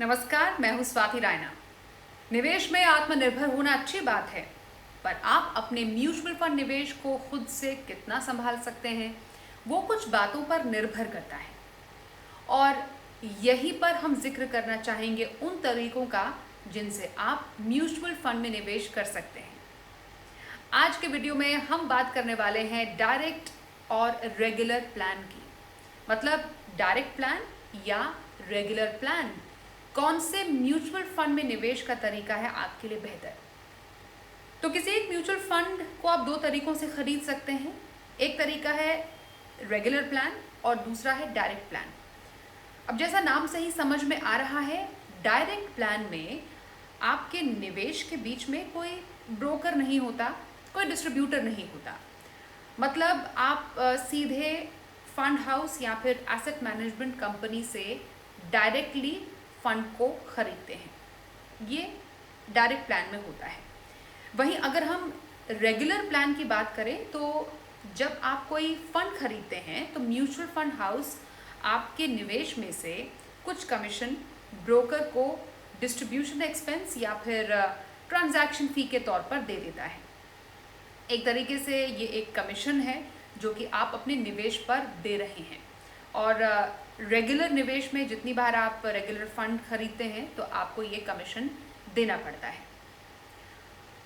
नमस्कार, मैं हूं स्वाति रायना। निवेश में आत्मनिर्भर होना अच्छी बात है, पर आप अपने म्यूचुअल फंड निवेश को खुद से कितना संभाल सकते हैं, वो कुछ बातों पर निर्भर करता है। और यहीं पर हम जिक्र करना चाहेंगे उन तरीकों का जिनसे आप म्यूचुअल फंड में निवेश कर सकते हैं। आज के वीडियो में हम बात करने वाले हैं डायरेक्ट और रेगुलर प्लान की। मतलब डायरेक्ट प्लान या रेगुलर प्लान, कौन से म्यूचुअल फंड में निवेश का तरीका है आपके लिए बेहतर। तो किसी एक म्यूचुअल फंड को आप दो तरीकों से खरीद सकते हैं। एक तरीका है रेगुलर प्लान और दूसरा है डायरेक्ट प्लान। अब जैसा नाम से ही समझ में आ रहा है, डायरेक्ट प्लान में आपके निवेश के बीच में कोई ब्रोकर नहीं होता, कोई डिस्ट्रीब्यूटर नहीं होता। मतलब आप सीधे फंड हाउस या फिर एसेट मैनेजमेंट कंपनी से डायरेक्टली फंड को खरीदते हैं। ये डायरेक्ट प्लान में होता है। वहीं अगर हम रेगुलर प्लान की बात करें तो जब आप कोई फंड खरीदते हैं तो म्यूचुअल फंड हाउस आपके निवेश में से कुछ कमीशन ब्रोकर को डिस्ट्रीब्यूशन एक्सपेंस या फिर ट्रांजैक्शन फ़ी के तौर पर दे देता है। एक तरीके से ये एक कमीशन है जो कि आप अपने निवेश पर दे रहे हैं। और रेगुलर निवेश में जितनी बार आप रेगुलर फंड खरीदते हैं तो आपको ये कमीशन देना पड़ता है।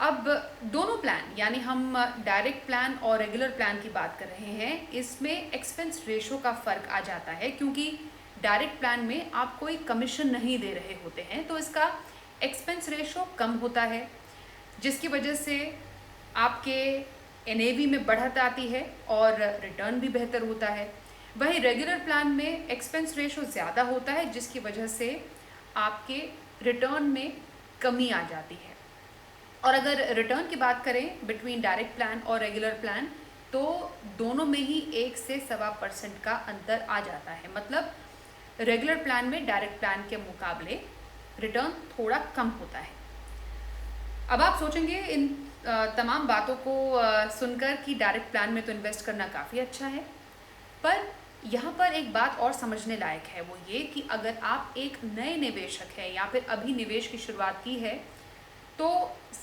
अब दोनों प्लान, यानी हम डायरेक्ट प्लान और रेगुलर प्लान की बात कर रहे हैं, इसमें एक्सपेंस रेशो का फ़र्क आ जाता है। क्योंकि डायरेक्ट प्लान में आप कोई कमीशन नहीं दे रहे होते हैं तो इसका एक्सपेंस रेशो कम होता है, जिसकी वजह से आपके एनएवी में बढ़त आती है और रिटर्न भी बेहतर होता है। वहीं रेगुलर प्लान में एक्सपेंस रेशो ज़्यादा होता है, जिसकी वजह से आपके रिटर्न में कमी आ जाती है। और अगर रिटर्न की बात करें बिटवीन डायरेक्ट प्लान और रेगुलर प्लान, तो दोनों में ही 1 से 1.25% का अंतर आ जाता है। मतलब रेगुलर प्लान में डायरेक्ट प्लान के मुकाबले रिटर्न थोड़ा कम होता है। अब आप सोचेंगे इन तमाम बातों को सुनकर कि डायरेक्ट प्लान में तो इन्वेस्ट करना काफ़ी अच्छा है, पर यहाँ पर एक बात और समझने लायक है, वो ये कि अगर आप एक नए निवेशक हैं या फिर अभी निवेश की शुरुआत की है तो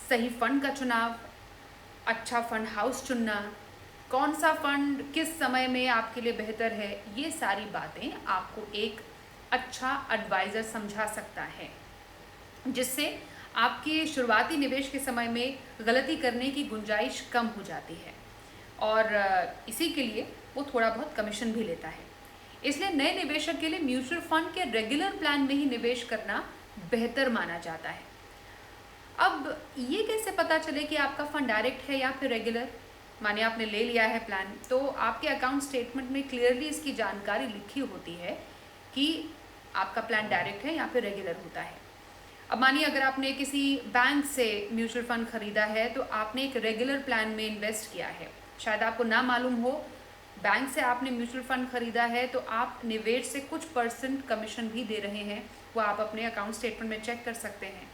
सही फंड का चुनाव, अच्छा फंड हाउस चुनना, कौन सा फंड किस समय में आपके लिए बेहतर है, ये सारी बातें आपको एक अच्छा एडवाइज़र समझा सकता है, जिससे आपके शुरुआती निवेश के समय में गलती करने की गुंजाइश कम हो जाती है। और इसी के लिए वो थोड़ा बहुत कमीशन भी लेता है। इसलिए नए निवेशक के लिए म्यूचुअल फंड के रेगुलर प्लान में ही निवेश करना बेहतर माना जाता है। अब ये कैसे पता चले कि आपका फंड डायरेक्ट है या फिर रेगुलर? माने आपने ले लिया है प्लान, तो आपके अकाउंट स्टेटमेंट में क्लियरली इसकी जानकारी लिखी होती है कि आपका प्लान डायरेक्ट है या फिर रेगुलर होता है। अब मानिए अगर आपने किसी बैंक से म्यूचुअल फंड खरीदा है तो आपने एक रेगुलर प्लान में इन्वेस्ट किया है, शायद आपको ना मालूम हो, बैंक से आपने म्यूचुअल फंड खरीदा है तो आप निवेश से कुछ % कमीशन भी दे रहे हैं, वो आप अपने अकाउंट स्टेटमेंट में चेक कर सकते हैं।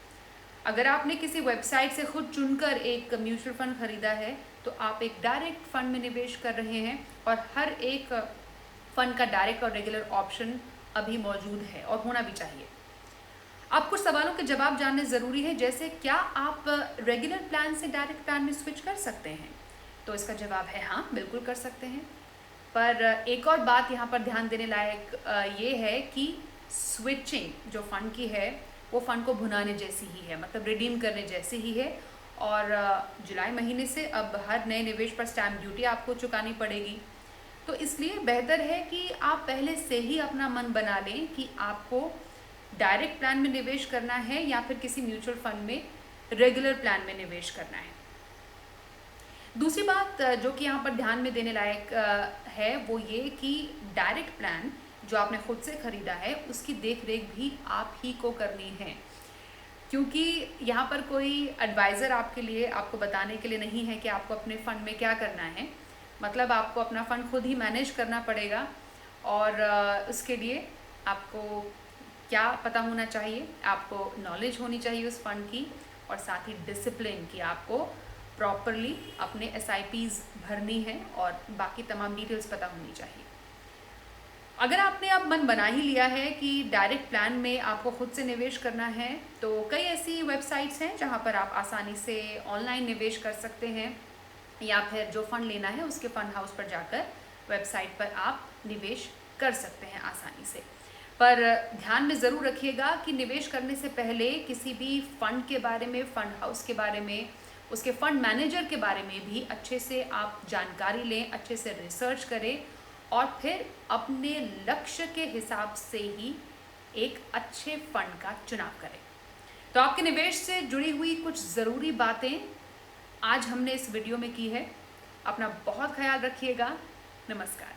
अगर आपने किसी वेबसाइट से खुद चुनकर एक म्यूचुअल फंड खरीदा है तो आप एक डायरेक्ट फंड में निवेश कर रहे हैं, और हर एक फंड का डायरेक्ट और रेगुलर ऑप्शन अभी मौजूद है और होना भी चाहिए। अब कुछ सवालों के जवाब जानने ज़रूरी है, जैसे क्या आप रेगुलर प्लान से डायरेक्ट प्लान में स्विच कर सकते हैं? तो इसका जवाब है हाँ, बिल्कुल कर सकते हैं। पर एक और बात यहाँ पर ध्यान देने लायक ये है कि स्विचिंग जो फ़ंड की है वो फ़ंड को भुनाने जैसी ही है, मतलब रिडीम करने जैसी ही है। और जुलाई महीने से अब हर नए निवेश पर स्टैम्प ड्यूटी आपको चुकानी पड़ेगी। तो इसलिए बेहतर है कि आप पहले से ही अपना मन बना लें कि आपको डायरेक्ट प्लान में निवेश करना है या फिर किसी म्यूचुअल फंड में रेगुलर प्लान में निवेश करना है। दूसरी बात जो कि यहाँ पर ध्यान में देने लायक है वो ये कि डायरेक्ट प्लान जो आपने खुद से ख़रीदा है उसकी देख रेख भी आप ही को करनी है, क्योंकि यहाँ पर कोई एडवाइज़र आपके लिए, आपको बताने के लिए नहीं है कि आपको अपने फ़ंड में क्या करना है। मतलब आपको अपना फ़ंड खुद ही मैनेज करना पड़ेगा, और उसके लिए आपको क्या पता होना चाहिए, आपको नॉलेज होनी चाहिए उस फंड की, और साथ ही डिसिप्लिन की, आपको प्रॉपरली अपने SIPs भरनी है और बाकी तमाम डिटेल्स पता होनी चाहिए। अगर आपने अब मन बना ही लिया है कि डायरेक्ट प्लान में आपको खुद से निवेश करना है, तो कई ऐसी वेबसाइट्स हैं जहां पर आप आसानी से ऑनलाइन निवेश कर सकते हैं, या फिर जो फंड लेना है उसके फंड हाउस पर जाकर वेबसाइट पर आप निवेश कर सकते हैं आसानी से। पर ध्यान में ज़रूर रखिएगा कि निवेश करने से पहले किसी भी फंड के बारे में, फंड हाउस के बारे में, उसके फंड मैनेजर के बारे में भी अच्छे से आप जानकारी लें, अच्छे से रिसर्च करें और फिर अपने लक्ष्य के हिसाब से ही एक अच्छे फंड का चुनाव करें। तो आपके निवेश से जुड़ी हुई कुछ ज़रूरी बातें आज हमने इस वीडियो में की है। अपना बहुत ख्याल रखिएगा। नमस्कार।